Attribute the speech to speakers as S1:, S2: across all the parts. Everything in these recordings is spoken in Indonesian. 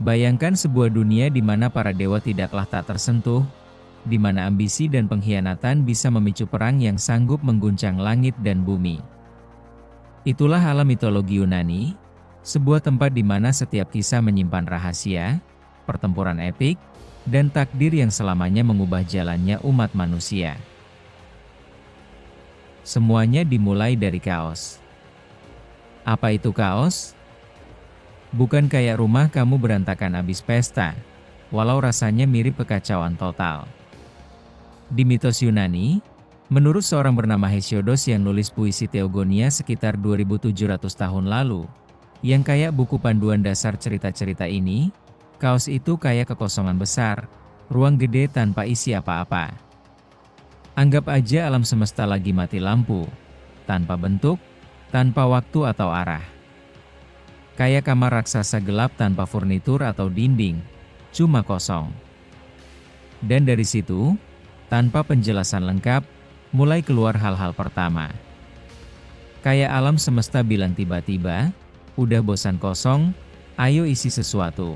S1: Bayangkan sebuah dunia di mana para dewa tidaklah tak tersentuh, di mana ambisi dan pengkhianatan bisa memicu perang yang sanggup mengguncang langit dan bumi. Itulah alam mitologi Yunani, sebuah tempat di mana setiap kisah menyimpan rahasia, pertempuran epik, dan takdir yang selamanya mengubah jalannya umat manusia. Semuanya dimulai dari kaos. Apa itu kaos? Bukan kayak rumah kamu berantakan abis pesta, walau rasanya mirip kekacauan total. Di mitos Yunani, menurut seorang bernama Hesiodos yang nulis puisi Theogonia sekitar 2700 tahun lalu, yang kayak buku panduan dasar cerita-cerita ini, kaos itu kayak kekosongan besar, ruang gede tanpa isi apa-apa. Anggap aja alam semesta lagi mati lampu, tanpa bentuk, tanpa waktu atau arah. Kayak kamar raksasa gelap tanpa furnitur atau dinding, cuma kosong. Dan dari situ, tanpa penjelasan lengkap, mulai keluar hal-hal pertama. Kayak alam semesta bilang tiba-tiba, udah bosan kosong, ayo isi sesuatu.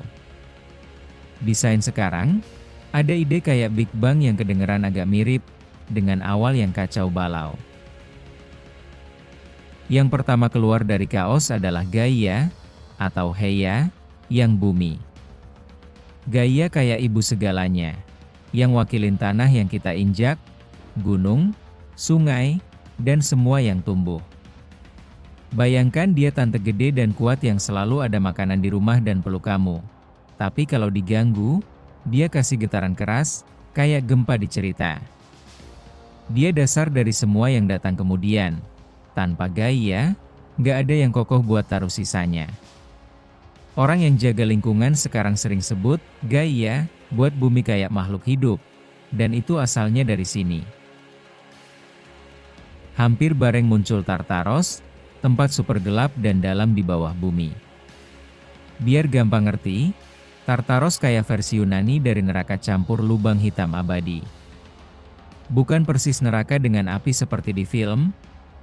S1: Desain sekarang, ada ide kayak Big Bang yang kedengeran agak mirip, dengan awal yang kacau balau. Yang pertama keluar dari kaos adalah Gaia, atau Heia, yang bumi. Gaia kayak ibu segalanya, yang wakilin tanah yang kita injak, gunung, sungai, dan semua yang tumbuh. Bayangkan dia tante gede dan kuat yang selalu ada makanan di rumah dan peluk kamu. Tapi kalau diganggu, dia kasih getaran keras, kayak gempa di cerita. Dia dasar dari semua yang datang kemudian. Tanpa Gaia, nggak ada yang kokoh buat taruh sisanya. Orang yang jaga lingkungan sekarang sering sebut Gaia buat bumi kayak makhluk hidup, dan itu asalnya dari sini. Hampir bareng muncul Tartaros, tempat super gelap dan dalam di bawah bumi. Biar gampang ngerti, Tartaros kayak versi Yunani dari neraka campur lubang hitam abadi. Bukan persis neraka dengan api seperti di film,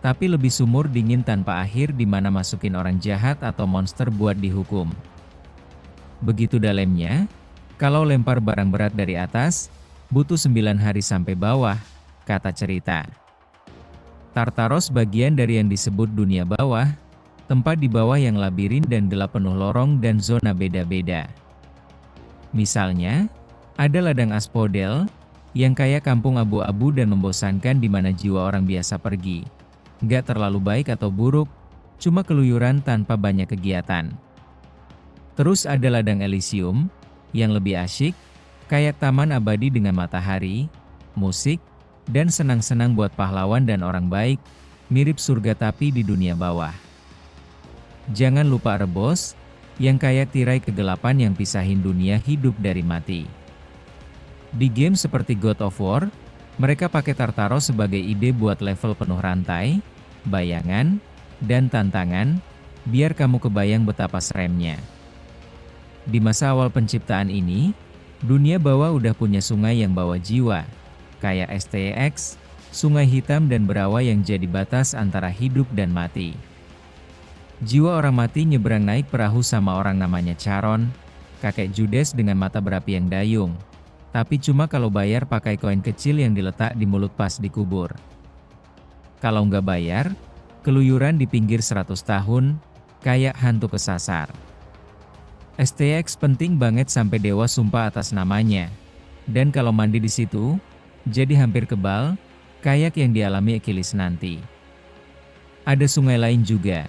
S1: tapi lebih sumur dingin tanpa akhir di mana masukin orang jahat atau monster buat dihukum. Begitu dalamnya, kalau lempar barang berat dari atas, butuh 9 hari sampai bawah, kata cerita. Tartaros bagian dari yang disebut dunia bawah, tempat di bawah yang labirin dan gelap penuh lorong dan zona beda-beda. Misalnya, ada ladang aspodel, yang kayak kampung abu-abu dan membosankan di mana jiwa orang biasa pergi. Nggak terlalu baik atau buruk, cuma keluyuran tanpa banyak kegiatan. Terus ada ladang Elysium, yang lebih asyik, kayak taman abadi dengan matahari, musik, dan senang-senang buat pahlawan dan orang baik, mirip surga tapi di dunia bawah. Jangan lupa Rebos, yang kayak tirai kegelapan yang pisahin dunia hidup dari mati. Di game seperti God of War, mereka pakai Tartaros sebagai ide buat level penuh rantai, bayangan, dan tantangan, biar kamu kebayang betapa seremnya. Di masa awal penciptaan ini, dunia bawah udah punya sungai yang bawa jiwa, kayak STX, sungai hitam dan berawa yang jadi batas antara hidup dan mati. Jiwa orang mati nyebrang naik perahu sama orang namanya Charon, kakek Judes dengan mata berapi yang dayung. Tapi cuma kalau bayar pakai koin kecil yang diletak di mulut pas dikubur. Kalau nggak bayar, keluyuran di pinggir 100 tahun, kayak hantu kesasar. STX penting banget sampai dewa sumpah atas namanya. Dan kalau mandi di situ, jadi hampir kebal, kayak yang dialami Achilles nanti. Ada sungai lain juga.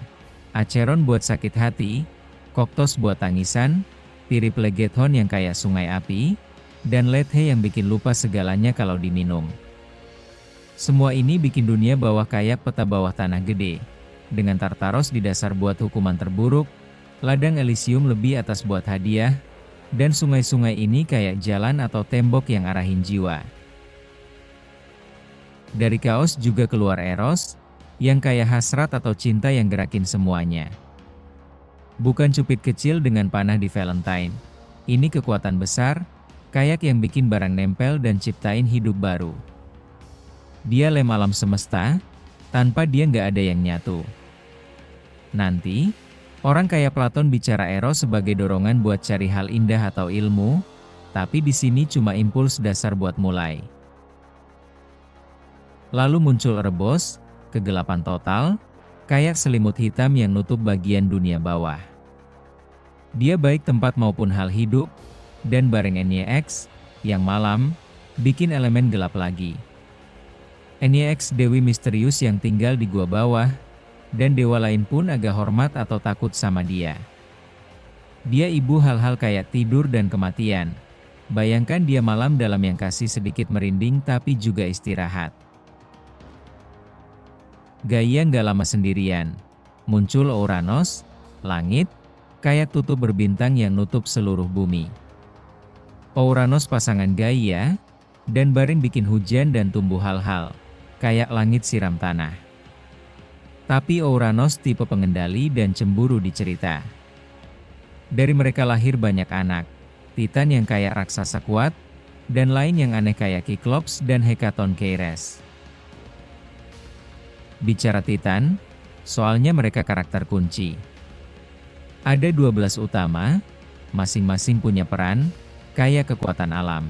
S1: Acheron buat sakit hati, Koktos buat tangisan, Piriplegethon yang kayak sungai api, dan Lethe yang bikin lupa segalanya kalau diminum. Semua ini bikin dunia bawah kayak peta bawah tanah gede. Dengan Tartaros di dasar buat hukuman terburuk, ladang Elysium lebih atas buat hadiah, dan sungai-sungai ini kayak jalan atau tembok yang arahin jiwa. Dari kaos juga keluar Eros, yang kayak hasrat atau cinta yang gerakin semuanya. Bukan cupid kecil dengan panah di Valentine. Ini kekuatan besar, kayak yang bikin barang nempel dan ciptain hidup baru. Dia lem alam semesta, tanpa dia nggak ada yang nyatu. Nanti, Orang kayak Platon bicara Eros sebagai dorongan buat cari hal indah atau ilmu, tapi di sini cuma impuls dasar buat mulai. Lalu muncul Erebos, kegelapan total, kayak selimut hitam yang nutup bagian dunia bawah. Dia baik tempat maupun hal hidup, dan bareng NYX, yang malam, bikin elemen gelap lagi. NYX dewi misterius yang tinggal di gua bawah, dan dewa lain pun agak hormat atau takut sama dia. Dia ibu hal-hal kayak tidur dan kematian. Bayangkan dia malam dalam yang kasih sedikit merinding tapi juga istirahat. Gaia nggak lama sendirian. Muncul Uranus, langit, kayak tutup berbintang yang nutup seluruh bumi. Uranus pasangan Gaia, dan bareng bikin hujan dan tumbuh hal-hal, kayak langit siram tanah. Tapi Uranus tipe pengendali dan cemburu di cerita. Dari mereka lahir banyak anak, Titan yang kayak raksasa kuat, dan lain yang aneh kayak Cyclops dan Hecatoncheires. Bicara Titan, soalnya mereka karakter kunci. Ada 12 utama, masing-masing punya peran, kayak kekuatan alam.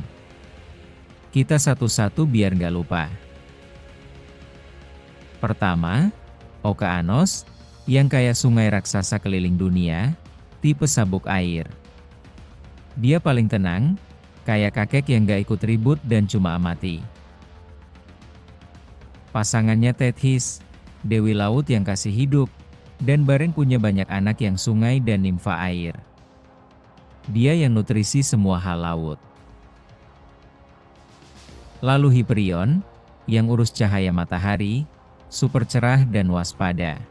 S1: Kita satu-satu biar nggak lupa. Pertama, Okeanos, yang kayak sungai raksasa keliling dunia, tipe sabuk air. Dia paling tenang, kayak kakek yang gak ikut ribut dan cuma amati. Pasangannya Tethys, dewi laut yang kasih hidup, dan bareng punya banyak anak yang sungai dan nimfa air. Dia yang nutrisi semua hal laut. Lalu Hyperion, yang urus cahaya matahari, super cerah dan waspada.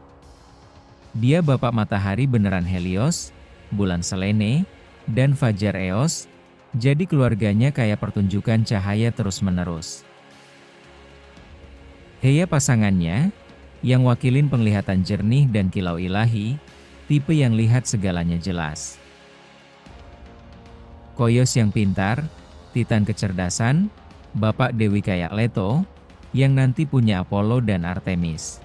S1: Dia bapak matahari beneran Helios, bulan Selene, dan fajar Eos, jadi keluarganya kayak pertunjukan cahaya terus-menerus. Heia pasangannya, yang wakilin penglihatan jernih dan kilau ilahi, tipe yang lihat segalanya jelas. Koios yang pintar, Titan kecerdasan, bapak dewi kayak Leto, yang nanti punya Apollo dan Artemis.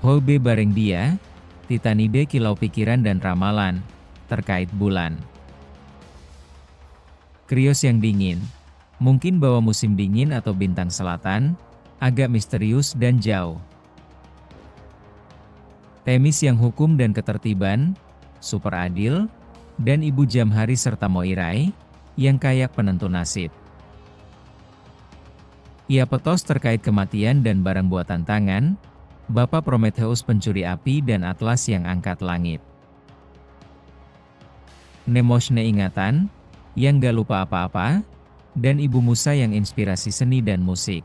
S1: Holbe bareng dia, Titanide kilau pikiran dan ramalan, terkait bulan. Krios yang dingin, mungkin bawa musim dingin atau bintang selatan, agak misterius dan jauh. Themis yang hukum dan ketertiban, super adil, dan ibu jam hari serta Moirai, yang kayak penentu nasib. Iapetos terkait kematian dan barang buatan tangan, bapak Prometheus pencuri api dan Atlas yang angkat langit. Nemosne ingatan, yang gak lupa apa-apa, dan ibu Musa yang inspirasi seni dan musik.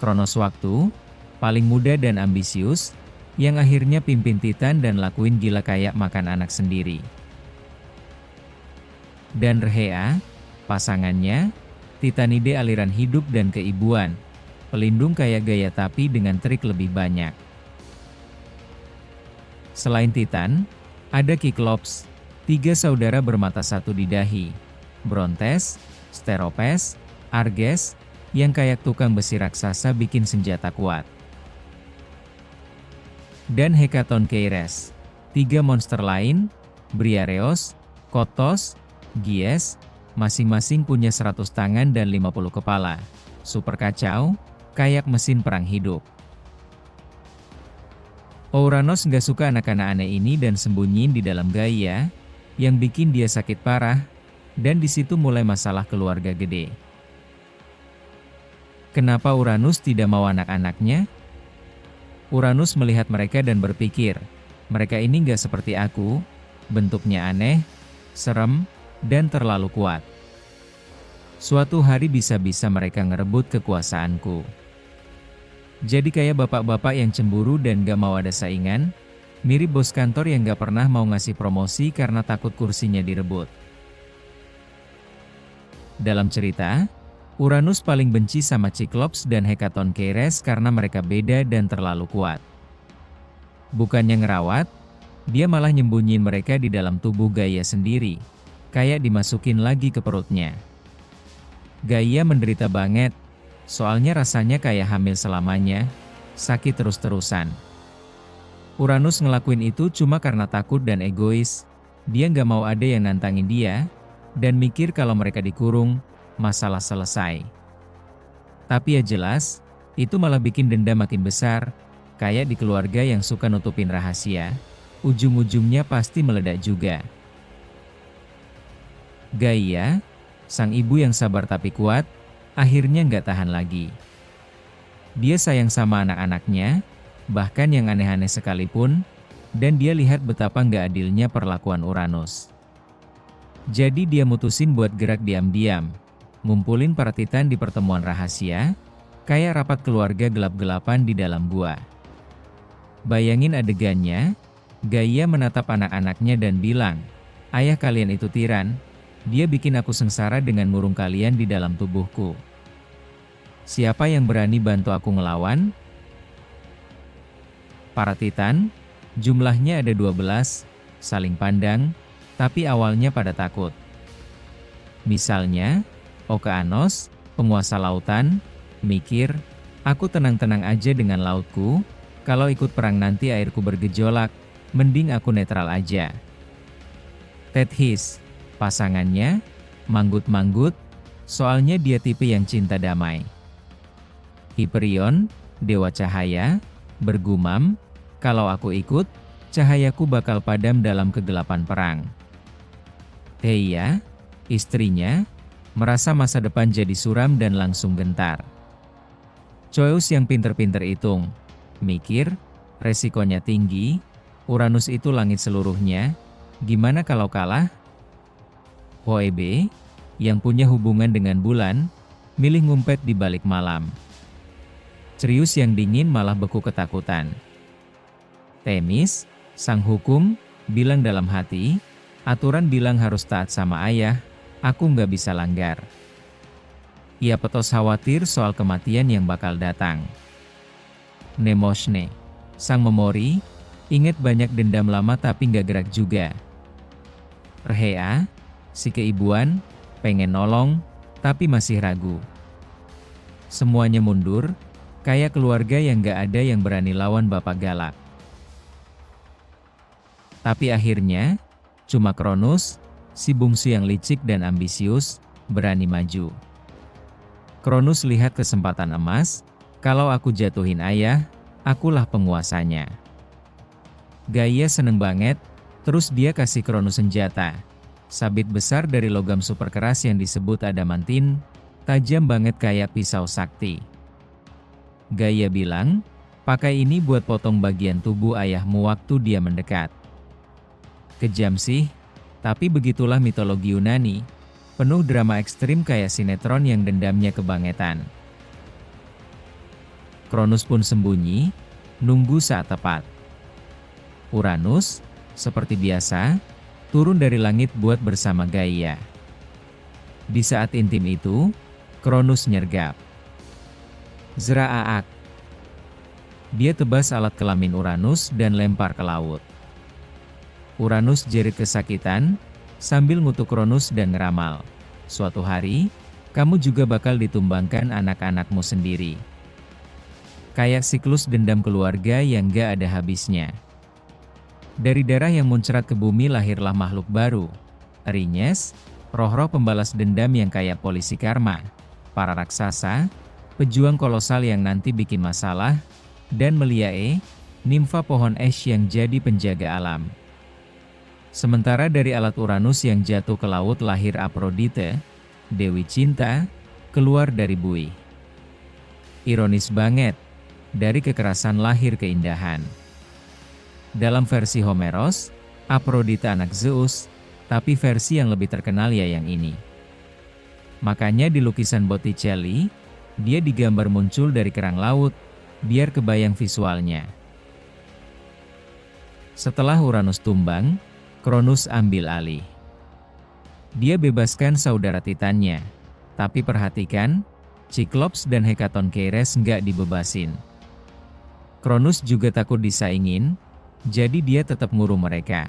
S1: Kronos waktu, paling muda dan ambisius, yang akhirnya pimpin Titan dan lakuin gila kayak makan anak sendiri. Dan Rhea, pasangannya, Titanide aliran hidup dan keibuan, pelindung kayak gaya tapi dengan trik lebih banyak. Selain Titan, ada Cyclops, 3 saudara bermata satu di dahi, Brontes, Steropes, Arges, yang kayak tukang besi raksasa bikin senjata kuat. Dan Hecatoncheires, 3 monster lain, Briareos, Kotos, Gies, masing-masing punya 100 tangan dan 50 kepala, super kacau, kayak mesin perang hidup. Uranus nggak suka anak-anak aneh ini dan sembunyiin di dalam Gaia, yang bikin dia sakit parah, dan di situ mulai masalah keluarga gede. Kenapa Uranus tidak mau anak-anaknya? Uranus melihat mereka dan berpikir, mereka ini nggak seperti aku, bentuknya aneh, serem, dan terlalu kuat. Suatu hari bisa-bisa mereka ngerebut kekuasaanku. Jadi kayak bapak-bapak yang cemburu dan gak mau ada saingan, mirip bos kantor yang gak pernah mau ngasih promosi karena takut kursinya direbut. Dalam cerita, Uranus paling benci sama Cyclops dan Hecatoncheires karena mereka beda dan terlalu kuat. Bukannya ngerawat, dia malah nyembunyiin mereka di dalam tubuh Gaia sendiri, kayak dimasukin lagi ke perutnya. Gaia menderita banget, soalnya rasanya kayak hamil selamanya, sakit terus-terusan. Uranus ngelakuin itu cuma karena takut dan egois. Dia nggak mau ada yang nantangin dia, dan mikir kalau mereka dikurung, masalah selesai. Tapi ya jelas, itu malah bikin dendam makin besar, kayak di keluarga yang suka nutupin rahasia, ujung-ujungnya pasti meledak juga. Gaia, sang ibu yang sabar tapi kuat, akhirnya nggak tahan lagi. Dia sayang sama anak-anaknya, bahkan yang aneh-aneh sekalipun, dan dia lihat betapa nggak adilnya perlakuan Uranus. Jadi dia mutusin buat gerak diam-diam, ngumpulin para titan di pertemuan rahasia, kayak rapat keluarga gelap-gelapan di dalam gua. Bayangin adegannya, Gaia menatap anak-anaknya dan bilang, "Ayah kalian itu tiran, dia bikin aku sengsara dengan murung kalian di dalam tubuhku. Siapa yang berani bantu aku ngelawan?" Para titan, jumlahnya ada 12, saling pandang, tapi awalnya pada takut. Misalnya, Okeanos, penguasa lautan, mikir, "Aku tenang-tenang aja dengan lautku, kalau ikut perang nanti airku bergejolak, mending aku netral aja." Tethys, pasangannya, manggut-manggut, soalnya dia tipe yang cinta damai. Hyperion, dewa cahaya, bergumam, "Kalau aku ikut, cahayaku bakal padam dalam kegelapan perang." Theia, istrinya, merasa masa depan jadi suram dan langsung gentar. Zeus yang pinter-pinter hitung, mikir, resikonya tinggi, Uranus itu langit seluruhnya, gimana kalau kalah? Phoebe, yang punya hubungan dengan bulan, milih ngumpet di balik malam. Cereus yang dingin malah beku ketakutan. Themis, sang hukum, bilang dalam hati, "Aturan bilang harus taat sama ayah, aku nggak bisa langgar." Ia petos khawatir soal kematian yang bakal datang. Mnemosyne, sang memori, inget banyak dendam lama tapi nggak gerak juga. Rhea, si keibuan, pengen nolong, tapi masih ragu. Semuanya mundur, kayak keluarga yang nggak ada yang berani lawan bapak galak. Tapi akhirnya, cuma Kronos, si bungsu yang licik dan ambisius, berani maju. Kronos lihat kesempatan emas, "Kalau aku jatuhin ayah, akulah penguasanya." Gaia seneng banget, terus dia kasih Kronos senjata. Sabit besar dari logam super keras yang disebut adamantin, tajam banget kayak pisau sakti. Gaia bilang, "Pakai ini buat potong bagian tubuh ayahmu waktu dia mendekat." Kejam sih, tapi begitulah mitologi Yunani, penuh drama ekstrim kayak sinetron yang dendamnya kebangetan. Kronos pun sembunyi, nunggu saat tepat. Uranus, seperti biasa, turun dari langit buat bersama Gaia. Di saat intim itu, Kronos nyergap. Zraaak. Dia tebas alat kelamin Uranus dan lempar ke laut. Uranus jerit kesakitan, sambil ngutuk Kronos dan ngeramal, "Suatu hari, kamu juga bakal ditumbangkan anak-anakmu sendiri." Kayak siklus dendam keluarga yang gak ada habisnya. Dari darah yang muncrat ke bumi lahirlah makhluk baru, Erinyes, roh-roh pembalas dendam yang kayak polisi karma, para raksasa, pejuang kolosal yang nanti bikin masalah, dan Meliae, nimfa pohon es yang jadi penjaga alam. Sementara dari alat Uranus yang jatuh ke laut lahir Aphrodite, Dewi Cinta, keluar dari buih. Ironis banget, dari kekerasan lahir keindahan. Dalam versi Homeros, Aphrodite anak Zeus, tapi versi yang lebih terkenal ya yang ini. Makanya di lukisan Botticelli, dia digambar muncul dari kerang laut, biar kebayang visualnya. Setelah Uranus tumbang, Kronos ambil alih. Dia bebaskan saudara titannya, tapi perhatikan, Cyclops dan Hekatoncheires nggak dibebasin. Kronos juga takut disaingin, jadi dia tetap ngurung mereka.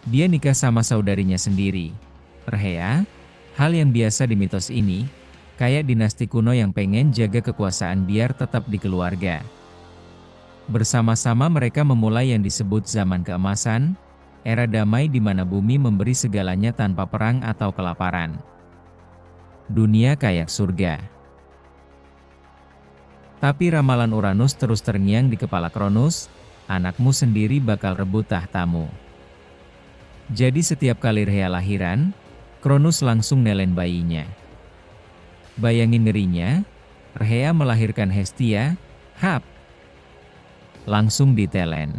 S1: Dia nikah sama saudarinya sendiri, Rhea, hal yang biasa di mitos ini, kayak dinasti kuno yang pengen jaga kekuasaan biar tetap di keluarga. Bersama-sama mereka memulai yang disebut zaman keemasan, era damai di mana bumi memberi segalanya tanpa perang atau kelaparan. Dunia kayak surga. Tapi ramalan Uranus terus terngiang di kepala Kronos, anakmu sendiri bakal rebut tahtamu. Jadi setiap kali Rhea lahiran, Kronos langsung nelen bayinya. Bayangin ngerinya, Rhea melahirkan Hestia, hap. Langsung ditelen.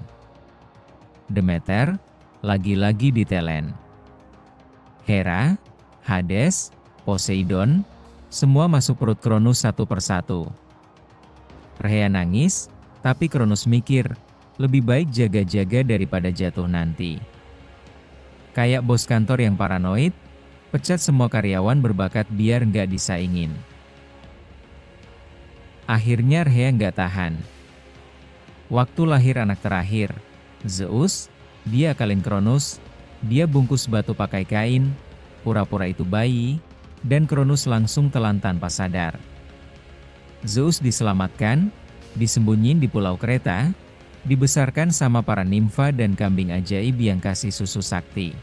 S1: Demeter, lagi-lagi ditelen. Hera, Hades, Poseidon, semua masuk perut Kronos satu persatu. Rhea nangis, tapi Kronos mikir, lebih baik jaga-jaga daripada jatuh nanti. Kayak bos kantor yang paranoid, pecat semua karyawan berbakat biar nggak disaingin. Akhirnya Rhea nggak tahan. Waktu lahir anak terakhir, Zeus, dia akalin Kronos, dia bungkus batu pakai kain, pura-pura itu bayi, dan Kronos langsung telan tanpa sadar. Zeus diselamatkan, disembunyiin di Pulau Kreta, dibesarkan sama para nimfa dan kambing ajaib yang kasih susu sakti.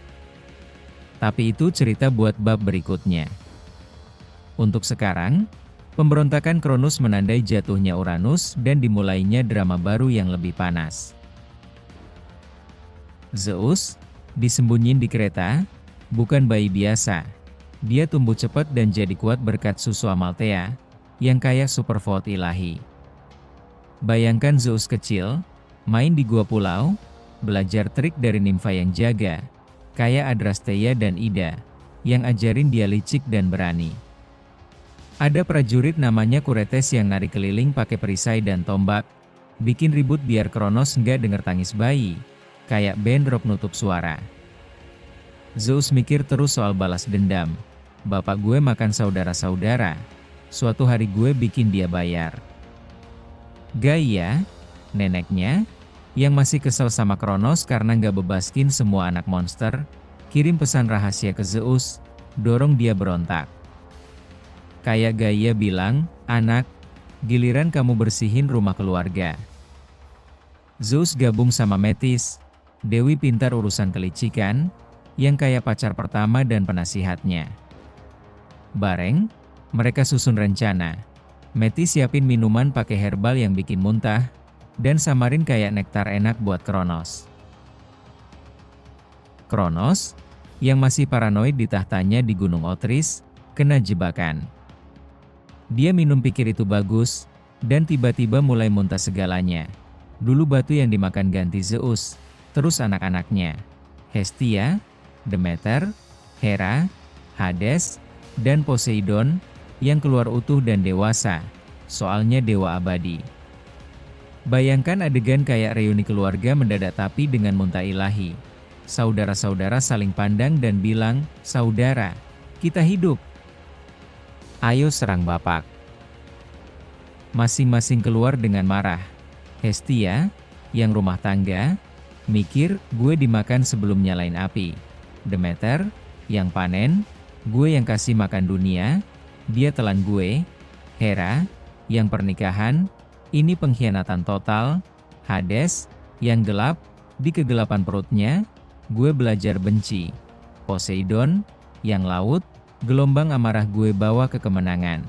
S1: Tapi itu cerita buat bab berikutnya. Untuk sekarang, pemberontakan Kronos menandai jatuhnya Uranus dan dimulainya drama baru yang lebih panas. Zeus, disembunyiin di Kreta, bukan bayi biasa. Dia tumbuh cepat dan jadi kuat berkat susu Amalthea, yang kaya superfood ilahi. Bayangkan Zeus kecil, main di gua pulau, belajar trik dari nimfa yang jaga, kayak Adrasteia dan Ida, yang ajarin dia licik dan berani. Ada prajurit namanya Kuretes yang nari keliling pakai perisai dan tombak, bikin ribut biar Kronos nggak denger tangis bayi, kayak band rock nutup suara. Zeus mikir terus soal balas dendam. Bapak gue makan saudara-saudara, suatu hari gue bikin dia bayar. Gaia, neneknya, yang masih kesel sama Kronos karena nggak bebaskin semua anak monster, kirim pesan rahasia ke Zeus, dorong dia berontak. Kayak Gaia bilang, anak, giliran kamu bersihin rumah keluarga. Zeus gabung sama Metis, dewi pintar urusan kelicikan, yang kayak pacar pertama dan penasihatnya. Bareng, mereka susun rencana. Metis siapin minuman pakai herbal yang bikin muntah, dan samarin kayak nektar enak buat Kronos. Kronos, yang masih paranoid di tahtanya di Gunung Otris, kena jebakan. Dia minum pikir itu bagus, dan tiba-tiba mulai muntah segalanya. Dulu batu yang dimakan ganti Zeus, terus anak-anaknya, Hestia, Demeter, Hera, Hades, dan Poseidon, yang keluar utuh dan dewasa, soalnya dewa abadi. Bayangkan adegan kayak reuni keluarga mendadak tapi dengan muntah ilahi. Saudara-saudara saling pandang dan bilang, saudara, kita hidup. Ayo serang bapak. Masing-masing keluar dengan marah. Hestia, yang rumah tangga, mikir, gue dimakan sebelum nyalain api. Demeter, yang panen, gue yang kasih makan dunia, dia telan gue. Hera, yang pernikahan, ini pengkhianatan total. Hades, yang gelap, di kegelapan perutnya, gue belajar benci. Poseidon, yang laut, gelombang amarah gue bawa ke kemenangan.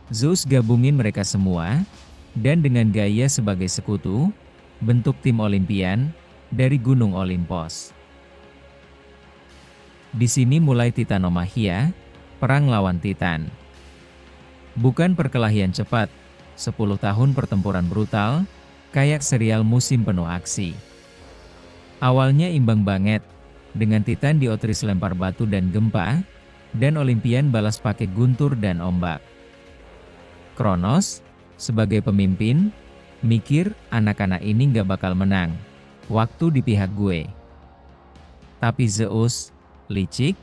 S1: Zeus gabungin mereka semua, dan dengan Gaia sebagai sekutu, bentuk tim Olimpian, dari Gunung Olimpos. Di sini mulai Titanomachia, perang lawan Titan. Bukan perkelahian cepat, 10 tahun pertempuran brutal, kayak serial musim penuh aksi. Awalnya imbang banget, dengan Titan di Otris lempar batu dan gempa, dan Olimpian balas pakai guntur dan ombak. Kronos, sebagai pemimpin, mikir anak-anak ini gak bakal menang, waktu di pihak gue. Tapi Zeus, licik,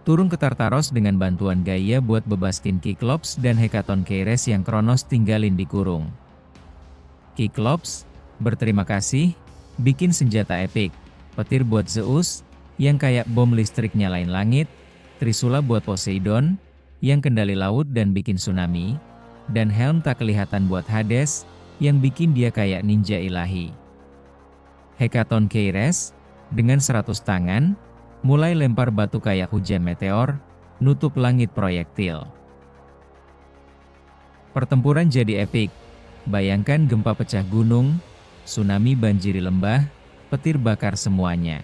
S1: turun ke Tartaros dengan bantuan Gaia buat bebaskin Kiklops dan Hekatonkeires yang Kronos tinggalin di kurung. Kiklops, berterima kasih, bikin senjata epik, petir buat Zeus, yang kayak bom listrik nyalain langit, Trisula buat Poseidon, yang kendali laut dan bikin tsunami, dan helm tak kelihatan buat Hades, yang bikin dia kayak ninja ilahi. Hekatoncheires, dengan 100 tangan, mulai lempar batu kayak hujan meteor, nutup langit proyektil. Pertempuran jadi epik. Bayangkan gempa pecah gunung, tsunami banjiri lembah, petir bakar semuanya.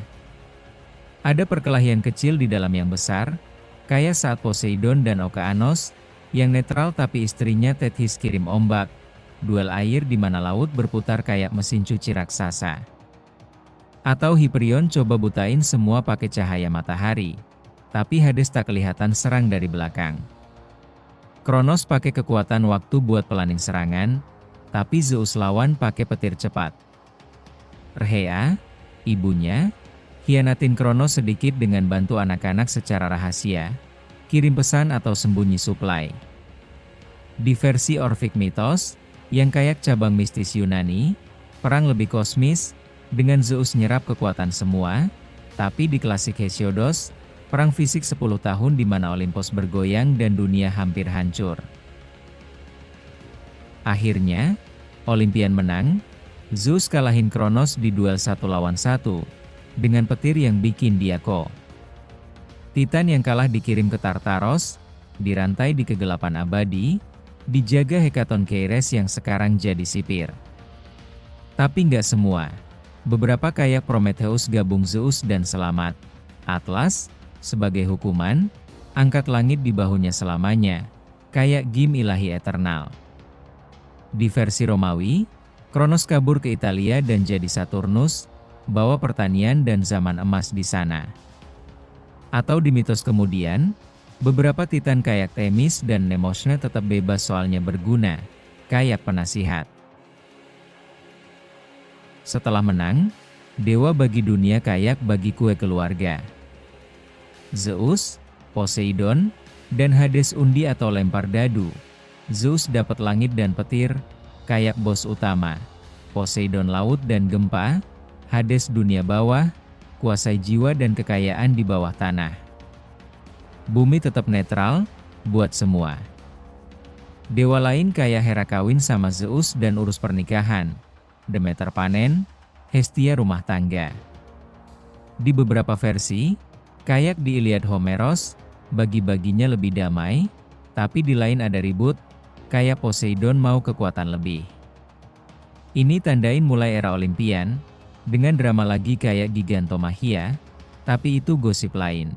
S1: Ada perkelahian kecil di dalam yang besar, kayak saat Poseidon dan Okeanos, yang netral tapi istrinya Tethys kirim ombak, duel air di mana laut berputar kayak mesin cuci raksasa. Atau Hyperion coba butain semua pakai cahaya matahari, tapi Hades tak kelihatan serang dari belakang. Kronos pakai kekuatan waktu buat pelanin serangan, tapi Zeus lawan pakai petir cepat. Rhea, ibunya, hianatin Kronos sedikit dengan bantu anak-anak secara rahasia, kirim pesan atau sembunyi suplai. Di versi Orphic Mythos, yang kayak cabang mistis Yunani, perang lebih kosmis, dengan Zeus nyerap kekuatan semua, tapi di klasik Hesiodos, perang fisik 10 tahun di mana Olympus bergoyang dan dunia hampir hancur. Akhirnya, Olympian menang, Zeus kalahin Kronos di duel 1 lawan 1, dengan petir yang bikin dia ko. Titan yang kalah dikirim ke Tartaros, dirantai di kegelapan abadi, dijaga Hekatoncheires yang sekarang jadi sipir. Tapi nggak semua. Beberapa kayak Prometheus gabung Zeus dan selamat. Atlas, sebagai hukuman, angkat langit di bahunya selamanya, kayak Gim ilahi eternal. Di versi Romawi, Kronos kabur ke Italia dan jadi Saturnus, bawa pertanian dan zaman emas di sana. Atau di mitos kemudian, beberapa titan kayak Themis dan Mnemosyne tetap bebas soalnya berguna, kayak penasihat. Setelah menang, dewa bagi dunia kayak bagi kue keluarga. Zeus, Poseidon, dan Hades undi atau lempar dadu. Zeus dapat langit dan petir, kayak bos utama. Poseidon laut dan gempa, Hades dunia bawah, kuasai jiwa dan kekayaan di bawah tanah. Bumi tetap netral, buat semua. Dewa lain kayak Hera kawin sama Zeus dan urus pernikahan. Demeter panen, Hestia rumah tangga. Di beberapa versi, kayak di Iliad Homeros, bagi-baginya lebih damai, tapi di lain ada ribut, kayak Poseidon mau kekuatan lebih. Ini tandain mulai era Olympian, dengan drama lagi kayak Gigantomachia, tapi itu gosip lain.